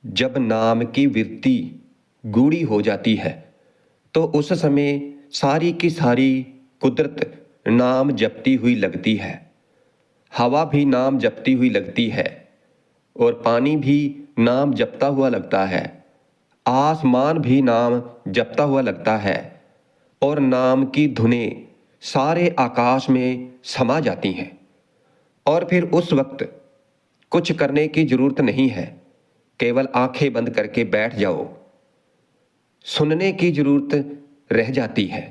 जब नाम की वृत्ति गूढ़ी हो जाती है तो उस समय सारी की सारी कुदरत नाम जपती हुई लगती है। हवा भी नाम जपती हुई लगती है और पानी भी नाम जपता हुआ लगता है। आसमान भी नाम जपता हुआ लगता है और नाम की धुनें सारे आकाश में समा जाती हैं। और फिर उस वक्त कुछ करने की जरूरत नहीं है, केवल आंखें बंद करके बैठ जाओ। सुनने की जरूरत रह जाती है।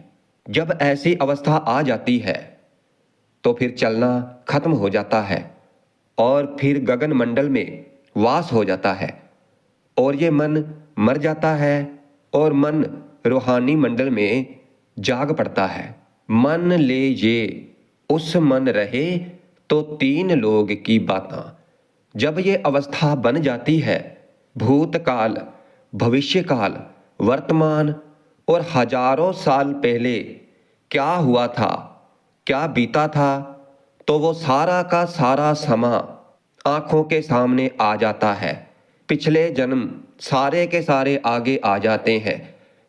जब ऐसी अवस्था आ जाती है तो फिर चलना खत्म हो जाता है और फिर गगन मंडल में वास हो जाता है और ये मन मर जाता है और मन रूहानी मंडल में जाग पड़ता है। मन ले ये उस मन रहे तो तीन लोग की बातां। जब ये अवस्था बन जाती है, भूतकाल, भविष्यकाल, वर्तमान और हजारों साल पहले क्या हुआ था, क्या बीता था, तो वो सारा का सारा समा आंखों के सामने आ जाता है। पिछले जन्म सारे के सारे आगे आ जाते हैं।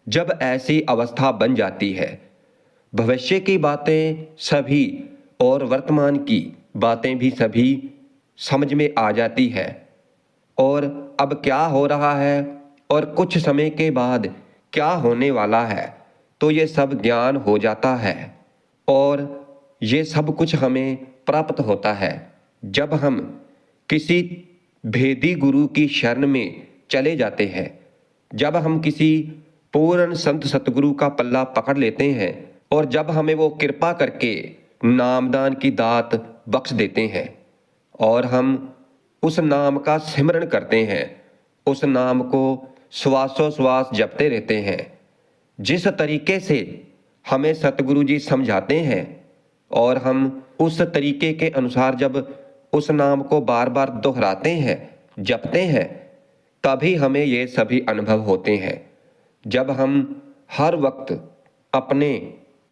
जब ऐसी अवस्था बन जाती है, भविष्य की बातें सभी और वर्तमान की बातें भी सभी समझ में आ जाती है और अब क्या हो रहा है और कुछ समय के बाद क्या होने वाला है, तो ये सब ज्ञान हो जाता है और ये सब कुछ हमें प्राप्त होता है जब हम किसी भेदी गुरु की शरण में चले जाते हैं। जब हम किसी पूर्ण संत सतगुरु का पल्ला पकड़ लेते हैं और जब हमें वो कृपा करके नामदान की दात बख्श देते हैं और हम उस नाम का सिमरन करते हैं, उस नाम को श्वासोश्वास जपते रहते हैं। जिस तरीके से हमें सतगुरु जी समझाते हैं और हम उस तरीके के अनुसार जब उस नाम को बार बार दोहराते हैं, जपते हैं, तभी हमें ये सभी अनुभव होते हैं। जब हम हर वक्त अपने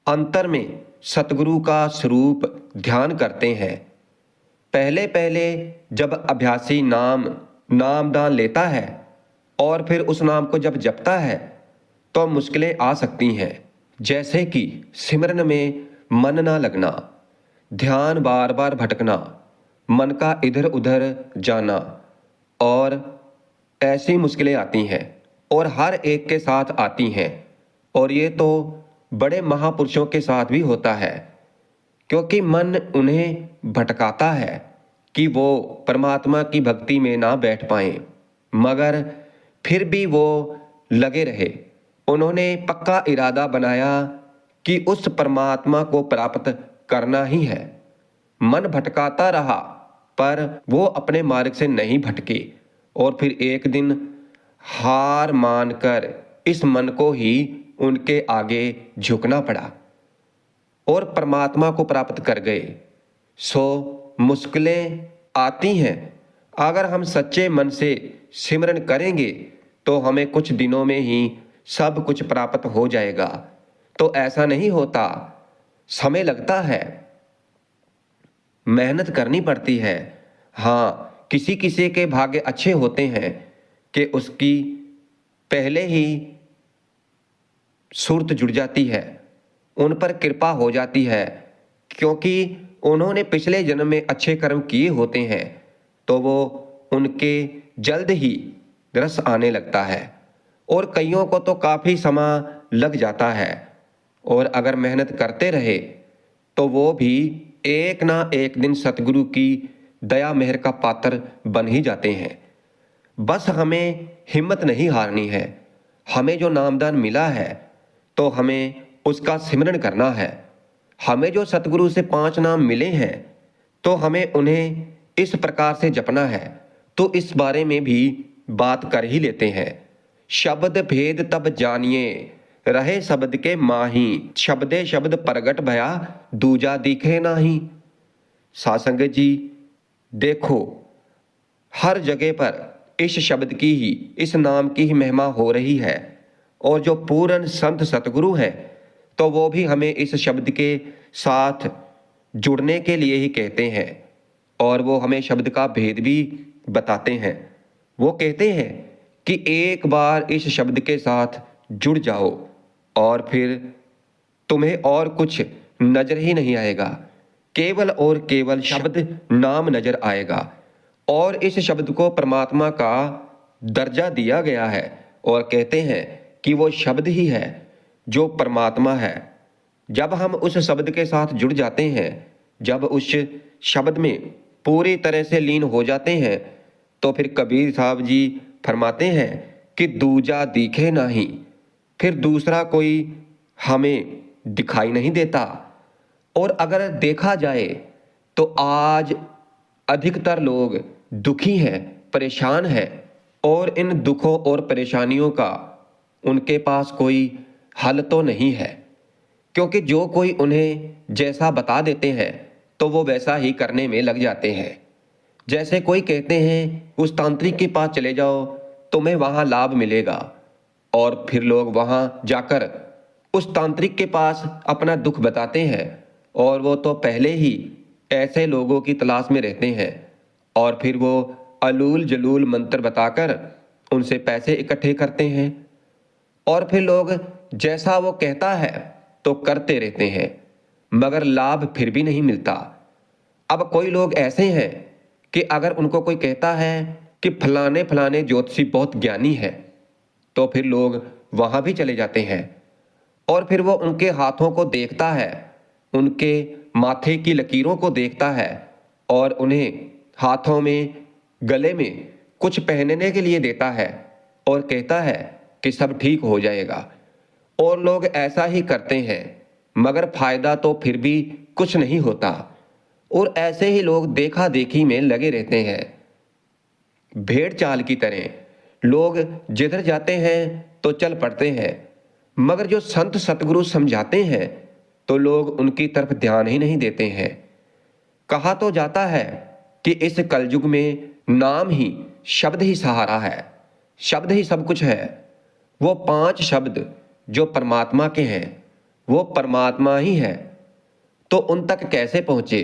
अंतर में सतगुरु का स्वरूप ध्यान करते हैं। पहले पहले जब अभ्यासी नामदान लेता है और फिर उस नाम को जब जपता है तो मुश्किलें आ सकती हैं, जैसे कि सिमरन में मन ना लगना, ध्यान बार बार भटकना, मन का इधर उधर जाना, और ऐसी मुश्किलें आती हैं और हर एक के साथ आती हैं। और ये तो बड़े महापुरुषों के साथ भी होता है, क्योंकि मन उन्हें भटकाता है कि वो परमात्मा की भक्ति में ना बैठ पाएं, मगर फिर भी वो लगे रहे। उन्होंने पक्का इरादा बनाया कि उस परमात्मा को प्राप्त करना ही है। मन भटकाता रहा पर वो अपने मार्ग से नहीं भटके और फिर एक दिन हार मानकर इस मन को ही उनके आगे झुकना पड़ा और परमात्मा को प्राप्त कर गए। सो मुश्किलें आती हैं, अगर हम सच्चे मन से सिमरन करेंगे तो हमें कुछ दिनों में ही सब कुछ प्राप्त हो जाएगा। तो ऐसा नहीं होता, समय लगता है, मेहनत करनी पड़ती है। हाँ, किसी किसी के भाग्य अच्छे होते हैं कि उसकी पहले ही सूरत जुड़ जाती है, उन पर कृपा हो जाती है, क्योंकि उन्होंने पिछले जन्म में अच्छे कर्म किए होते हैं, तो वो उनके जल्द ही रस आने लगता है। और कईयों को तो काफ़ी समय लग जाता है और अगर मेहनत करते रहे तो वो भी एक ना एक दिन सतगुरु की दया मेहर का पात्र बन ही जाते हैं। बस हमें हिम्मत नहीं हारनी है। हमें जो नामदान मिला है तो हमें उसका सिमरन करना है। हमें जो सतगुरु से 5 नाम मिले हैं तो हमें उन्हें इस प्रकार से जपना है। तो इस बारे में भी बात कर ही लेते हैं। शब्द भेद तब जानिए रहे शब्द के माही, शब्दे शब्द प्रगट भया दूजा दिखे नाही। सासंगत जी देखो, हर जगह पर इस शब्द की ही, इस नाम की ही महिमा हो रही है और जो पूर्ण संत सतगुरु हैं तो वो भी हमें इस शब्द के साथ जुड़ने के लिए ही कहते हैं और वो हमें शब्द का भेद भी बताते हैं। वो कहते हैं कि एक बार इस शब्द के साथ जुड़ जाओ और फिर तुम्हें और कुछ नजर ही नहीं आएगा, केवल और केवल शब्द नाम नजर आएगा। और इस शब्द को परमात्मा का दर्जा दिया गया है और कहते हैं कि वो शब्द ही है जो परमात्मा है। जब हम उस शब्द के साथ जुड़ जाते हैं, जब उस शब्द में पूरी तरह से लीन हो जाते हैं, तो फिर कबीर साहब जी फरमाते हैं कि दूजा दिखे नहीं, फिर दूसरा कोई हमें दिखाई नहीं देता। और अगर देखा जाए तो आज अधिकतर लोग दुखी हैं, परेशान हैं, और इन दुखों और परेशानियों का उनके पास कोई हल तो नहीं है, क्योंकि जो कोई उन्हें जैसा बता देते हैं तो वो वैसा ही करने में लग जाते हैं। जैसे कोई कहते हैं उस तांत्रिक के पास चले जाओ, तुम्हें वहां लाभ मिलेगा, और फिर लोग वहां जाकर उस तांत्रिक के पास अपना दुख बताते हैं, और वो तो पहले ही ऐसे लोगों की तलाश में रहते हैं, और फिर वो अलूल जलूल मंत्र बताकर उनसे पैसे इकट्ठे करते हैं, और फिर लोग जैसा वो कहता है तो करते रहते हैं, मगर लाभ फिर भी नहीं मिलता। अब कोई लोग ऐसे हैं कि अगर उनको कोई कहता है कि फलाने फलाने ज्योतिषी बहुत ज्ञानी है, तो फिर लोग वहां भी चले जाते हैं, और फिर वो उनके हाथों को देखता है, उनके माथे की लकीरों को देखता है, और उन्हें हाथों में गले में कुछ पहनने के लिए देता है और कहता है कि सब ठीक हो जाएगा। और लोग ऐसा ही करते हैं, मगर फायदा तो फिर भी कुछ नहीं होता, और ऐसे ही लोग देखा देखी में लगे रहते हैं। भेड़ चाल की तरह लोग जिधर जाते हैं तो चल पड़ते हैं, मगर जो संत सतगुरु समझाते हैं तो लोग उनकी तरफ ध्यान ही नहीं देते हैं। कहा तो जाता है कि इस कलयुग में नाम ही, शब्द ही सहारा है, शब्द ही सब कुछ है। वो 5 शब्द जो परमात्मा के हैं वो परमात्मा ही है, तो उन तक कैसे पहुंचे?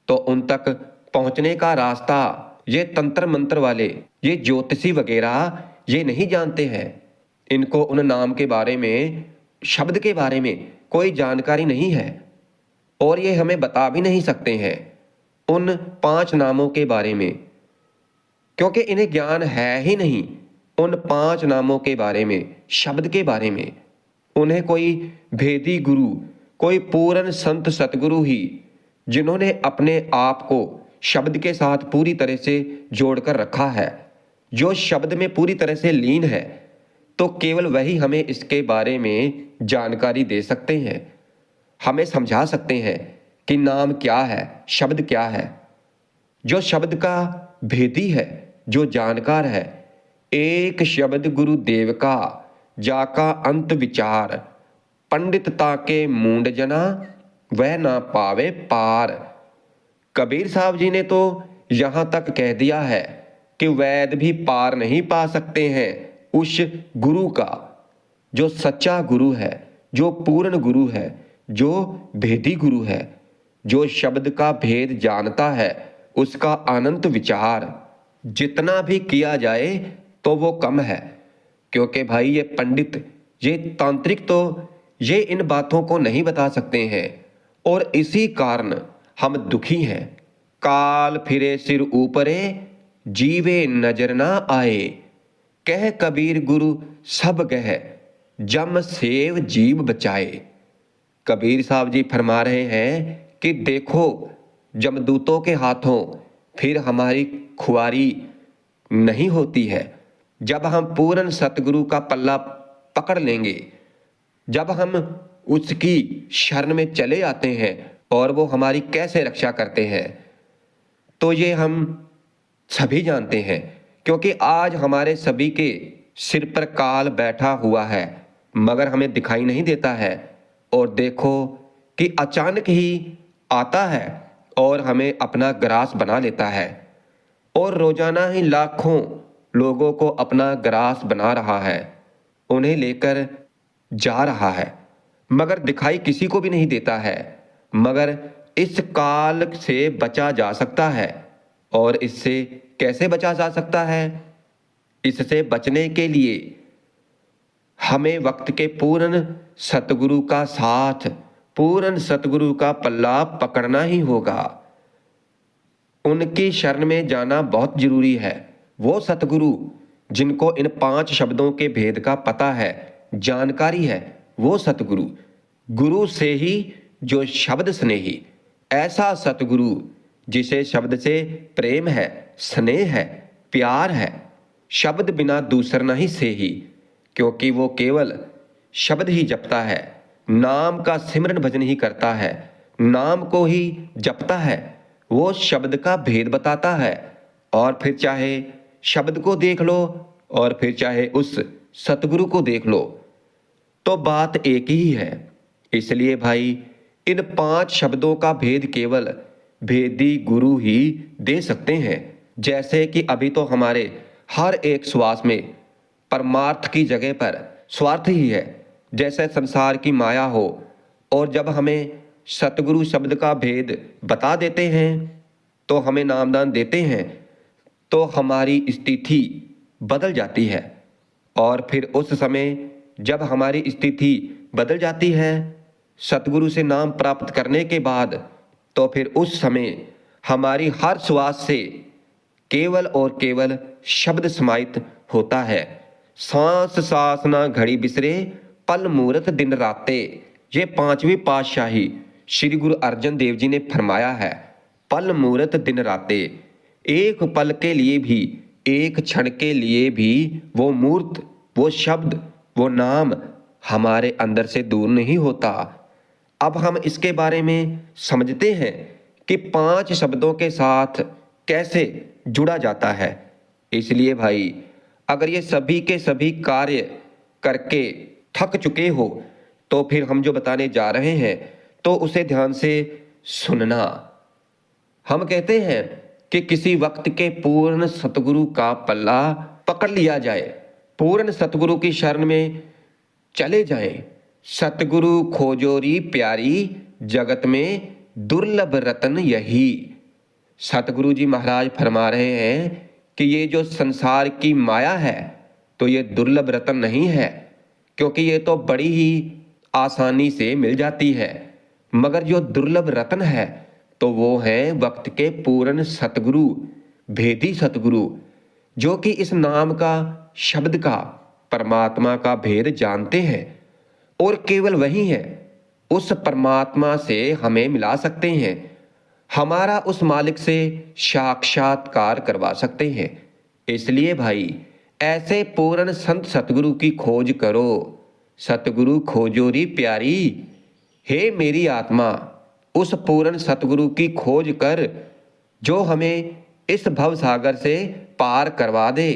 तो उन तक पहुंचने का रास्ता ये तंत्र मंत्र वाले, ये ज्योतिषी वगैरह ये नहीं जानते हैं। इनको उन नाम के बारे में, शब्द के बारे में कोई जानकारी नहीं है, और ये हमें बता भी नहीं सकते हैं उन 5 नामों के बारे में, क्योंकि इन्हें ज्ञान है ही नहीं उन 5 नामों के बारे में, शब्द के बारे में। उन्हें कोई भेदी गुरु, कोई पूर्ण संत सतगुरु ही, जिन्होंने अपने आप को शब्द के साथ पूरी तरह से जोड़कर रखा है, जो शब्द में पूरी तरह से लीन है, तो केवल वही हमें इसके बारे में जानकारी दे सकते हैं, हमें समझा सकते हैं कि नाम क्या है, शब्द क्या है। जो शब्द का भेदी है, जो जानकार है, एक शब्द गुरुदेव का जाका अंत विचार, पंडितता के मूंड जना वह ना पावे पार। कबीर साहब जी ने तो यहां तक कह दिया है कि वैद भी पार नहीं पा सकते हैं उस गुरु का, जो सच्चा गुरु है, जो पूर्ण गुरु है, जो भेदी गुरु है, जो शब्द का भेद जानता है। उसका अनंत विचार जितना भी किया जाए तो वो कम है, क्योंकि भाई ये पंडित, ये तांत्रिक तो ये इन बातों को नहीं बता सकते हैं, और इसी कारण हम दुखी हैं। काल फिरे सिर ऊपरे, जीवे नजर ना आए, कह कबीर गुरु सब गह, जम सेव जीव बचाए। कबीर साहब जी फरमा रहे हैं कि देखो, जमदूतों के हाथों फिर हमारी खुआरी नहीं होती है। जब हम पूर्ण सतगुरु का पल्ला पकड़ लेंगे, जब हम उसकी शरण में चले आते हैं और वो हमारी कैसे रक्षा करते हैं, तो ये हम सभी जानते हैं, क्योंकि आज हमारे सभी के सिर पर काल बैठा हुआ है, मगर हमें दिखाई नहीं देता है। और देखो कि अचानक ही आता है और हमें अपना ग्रास बना लेता है, और रोजाना ही लाखों लोगों को अपना ग्रास बना रहा है, उन्हें लेकर जा रहा है, मगर दिखाई किसी को भी नहीं देता है। मगर इस काल से बचा जा सकता है, और इससे कैसे बचा जा सकता है? इससे बचने के लिए हमें वक्त के पूर्ण सतगुरु का साथ, पूर्ण सतगुरु का पल्ला पकड़ना ही होगा। उनकी शरण में जाना बहुत जरूरी है। वो सतगुरु जिनको इन 5 शब्दों के भेद का पता है, जानकारी है, वो सतगुरु। गुरु से ही जो शब्द स्नेही, ऐसा सतगुरु जिसे शब्द से प्रेम है, स्नेह है, प्यार है, शब्द बिना दूसर नहीं से ही, क्योंकि वो केवल शब्द ही जपता है, नाम का सिमरन भजन ही करता है, नाम को ही जपता है। वो शब्द का भेद बताता है, और फिर चाहे शब्द को देख लो और फिर चाहे उस सतगुरु को देख लो, तो बात एक ही है। इसलिए भाई, इन 5 शब्दों का भेद केवल भेदी गुरु ही दे सकते हैं। जैसे कि अभी तो हमारे हर एक श्वास में परमार्थ की जगह पर स्वार्थ ही है, जैसे संसार की माया हो। और जब हमें सतगुरु शब्द का भेद बता देते हैं, तो हमें नामदान देते हैं, तो हमारी स्थिति बदल जाती है। और फिर उस समय जब हमारी स्थिति बदल जाती है सतगुरु से नाम प्राप्त करने के बाद, तो फिर उस समय हमारी हर श्वास से केवल और केवल शब्द समाहित होता है। सांस सांस ना घड़ी बिसरे, पल मूरत दिन राते। ये 5वीं पातशाही श्री गुरु अर्जन देव जी ने फरमाया है। पल मूरत दिन राते, एक पल के लिए भी, एक क्षण के लिए भी वो मूर्त, वो शब्द, वो नाम हमारे अंदर से दूर नहीं होता। अब हम इसके बारे में समझते हैं कि 5 शब्दों के साथ कैसे जुड़ा जाता है। इसलिए भाई, अगर ये सभी के सभी कार्य करके थक चुके हो, तो फिर हम जो बताने जा रहे हैं तो उसे ध्यान से सुनना। हम कहते हैं कि किसी वक्त के पूर्ण सतगुरु का पल्ला पकड़ लिया जाए, पूर्ण सतगुरु की शरण में चले जाएं। सतगुरु खोजोरी प्यारी, जगत में दुर्लभ रतन यही। सतगुरु जी महाराज फरमा रहे हैं कि ये जो संसार की माया है, तो ये दुर्लभ रतन नहीं है, क्योंकि ये तो बड़ी ही आसानी से मिल जाती है। मगर जो दुर्लभ रतन है, तो वो है वक्त के पूर्ण सतगुरु, भेदी सतगुरु, जो कि इस नाम का, शब्द का, परमात्मा का भेद जानते हैं। और केवल वही है उस परमात्मा से हमें मिला सकते हैं, हमारा उस मालिक से साक्षात्कार करवा सकते हैं। इसलिए भाई, ऐसे पूर्ण संत सतगुरु की खोज करो। सतगुरु खोजोरी प्यारी, हे मेरी आत्मा, उस पूर्ण सतगुरु की खोज कर जो हमें इस भव सागर से पार करवा दे,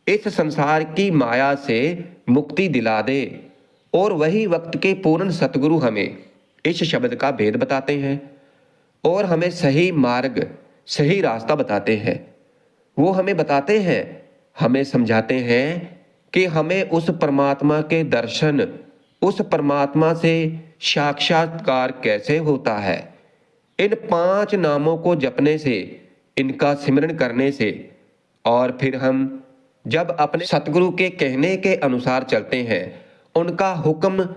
इस संसार की माया से मुक्ति दिला दे। और वही वक्त के पूर्ण सतगुरु हमें इस शब्द का भेद बताते हैं और हमें सही मार्ग, सही रास्ता बताते हैं। वो हमें बताते हैं, हमें समझाते हैं कि हमें उस परमात्मा के दर्शन, उस परमात्मा से साक्षात्कार कैसे होता है। इन 5 नामों को जपने से, इनका सिमरन करने से, और फिर हम जब अपने सतगुरु के कहने के अनुसार चलते हैं, उनका हुक्म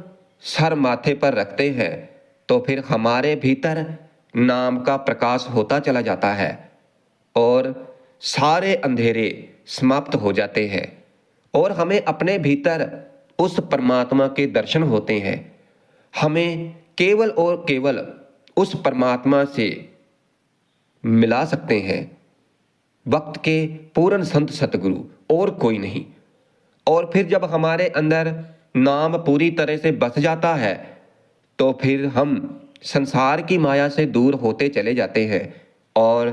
सर माथे पर रखते हैं, तो फिर हमारे भीतर नाम का प्रकाश होता चला जाता है और सारे अंधेरे समाप्त हो जाते हैं और हमें अपने भीतर उस परमात्मा के दर्शन होते हैं। हमें केवल और केवल उस परमात्मा से मिला सकते हैं वक्त के पूर्ण संत सतगुरु, और कोई नहीं। और फिर जब हमारे अंदर नाम पूरी तरह से बस जाता है, तो फिर हम संसार की माया से दूर होते चले जाते हैं और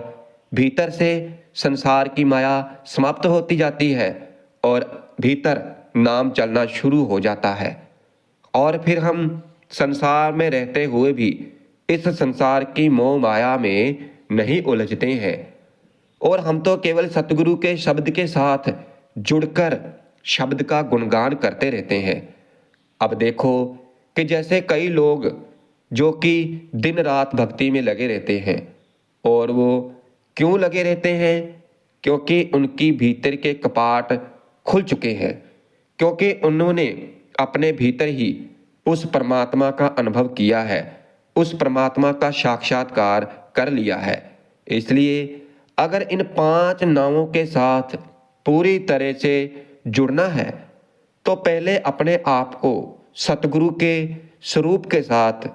भीतर से संसार की माया समाप्त होती जाती है और भीतर नाम चलना शुरू हो जाता है। और फिर हम संसार में रहते हुए भी इस संसार की मोह माया में नहीं उलझते हैं और हम तो केवल सतगुरु के शब्द के साथ जुड़कर शब्द का गुणगान करते रहते हैं। अब देखो कि जैसे कई लोग जो कि दिन रात भक्ति में लगे रहते हैं, और वो क्यों लगे रहते हैं? क्योंकि उनकी भीतर के कपाट खुल चुके हैं, क्योंकि उन्होंने अपने भीतर ही उस परमात्मा का अनुभव किया है, उस परमात्मा का साक्षात्कार कर लिया है। इसलिए अगर इन 5 नामों के साथ पूरी तरह से जुड़ना है तो पहले अपने आप को सतगुरु के स्वरूप के साथ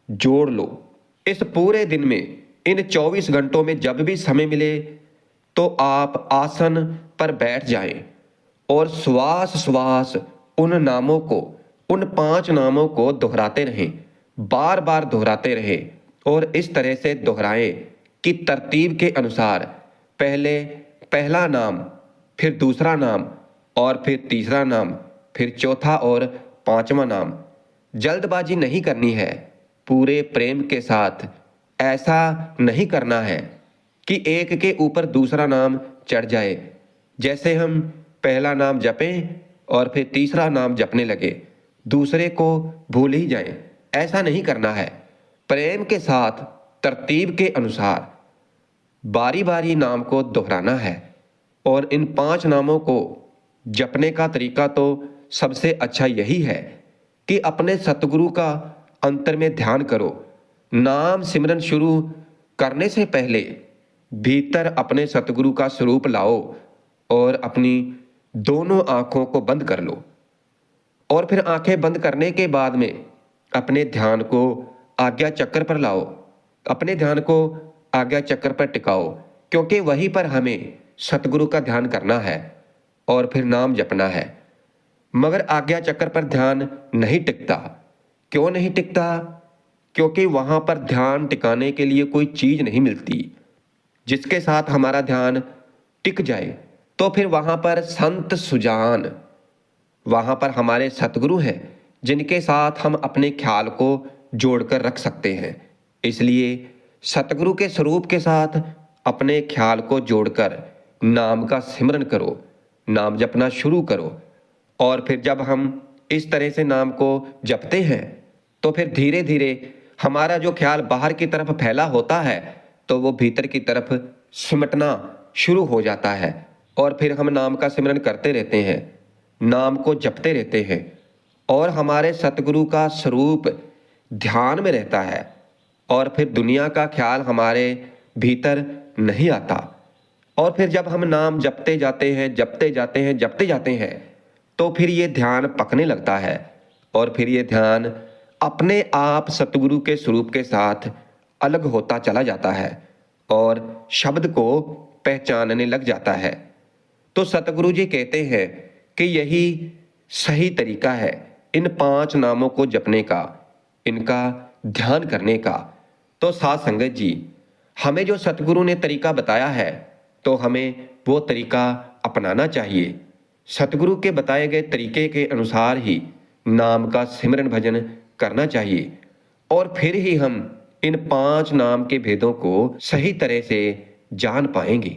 जोड़ लो। इस पूरे दिन में, इन 24 घंटों में जब भी समय मिले तो आप आसन पर बैठ जाएं और श्वास श्वास उन नामों को, उन 5 नामों को दोहराते रहें, बार बार दोहराते रहें। और इस तरह से दोहराएं कि तरतीब के अनुसार पहले पहला नाम, फिर दूसरा नाम, और फिर तीसरा नाम, फिर चौथा और 5वां नाम। जल्दबाजी नहीं करनी है, पूरे प्रेम के साथ। ऐसा नहीं करना है कि एक के ऊपर दूसरा नाम चढ़ जाए। जैसे हम पहला नाम जपें और फिर तीसरा नाम जपने लगे, दूसरे को भूल ही जाएं। ऐसा नहीं करना है। प्रेम के साथ तरतीब के अनुसार बारी बारी नाम को दोहराना है। और इन 5 नामों को जपने का तरीका तो सबसे अच्छा यही है कि अपने सतगुरु का अंतर में ध्यान करो। नाम सिमरन शुरू करने से पहले भीतर अपने सतगुरु का स्वरूप लाओ और अपनी दोनों आंखों को बंद कर लो। और फिर आंखें बंद करने के बाद में अपने ध्यान को आज्ञा चक्र पर लाओ, अपने ध्यान को आज्ञा चक्र पर टिकाओ, क्योंकि वहीं पर हमें सतगुरु का ध्यान करना है और फिर नाम जपना है। मगर आज्ञा चक्र पर ध्यान नहीं टिकता। क्यों नहीं टिकता? क्योंकि वहां पर ध्यान टिकाने के लिए कोई चीज नहीं मिलती जिसके साथ हमारा ध्यान टिक जाए। तो फिर वहां पर संत सुजान, वहां पर हमारे सतगुरु हैं जिनके साथ हम अपने ख्याल को जोड़कर रख सकते हैं। इसलिए सतगुरु के स्वरूप के साथ अपने ख्याल को जोड़कर नाम का सिमरन करो, नाम जपना शुरू करो। और फिर जब हम इस तरह से नाम को जपते हैं तो फिर धीरे धीरे हमारा जो ख्याल बाहर की तरफ फैला होता है तो वो भीतर की तरफ सिमटना शुरू हो जाता है। और फिर हम नाम का सिमरन करते रहते हैं, नाम को जपते रहते हैं और हमारे सतगुरु का स्वरूप ध्यान में रहता है। और फिर दुनिया का ख्याल हमारे भीतर नहीं आता। और फिर जब हम नाम जपते जाते हैं, जपते जाते हैं, जपते जाते हैं, तो फिर ये ध्यान पकने लगता है। और फिर ये ध्यान अपने आप सतगुरु के स्वरूप के साथ अलग होता चला जाता है और शब्द को पहचानने लग जाता है। तो सतगुरु जी कहते हैं कि यही सही तरीका है इन 5 नामों को जपने का, इनका ध्यान करने का। तो साथ संगत जी, हमें जो सतगुरु ने तरीका बताया है तो हमें वो तरीका अपनाना चाहिए। सतगुरु के बताए गए तरीके के अनुसार ही नाम का सिमरन भजन करना चाहिए और फिर ही हम इन 5 नाम के भेदों को सही तरह से जान पाएंगे।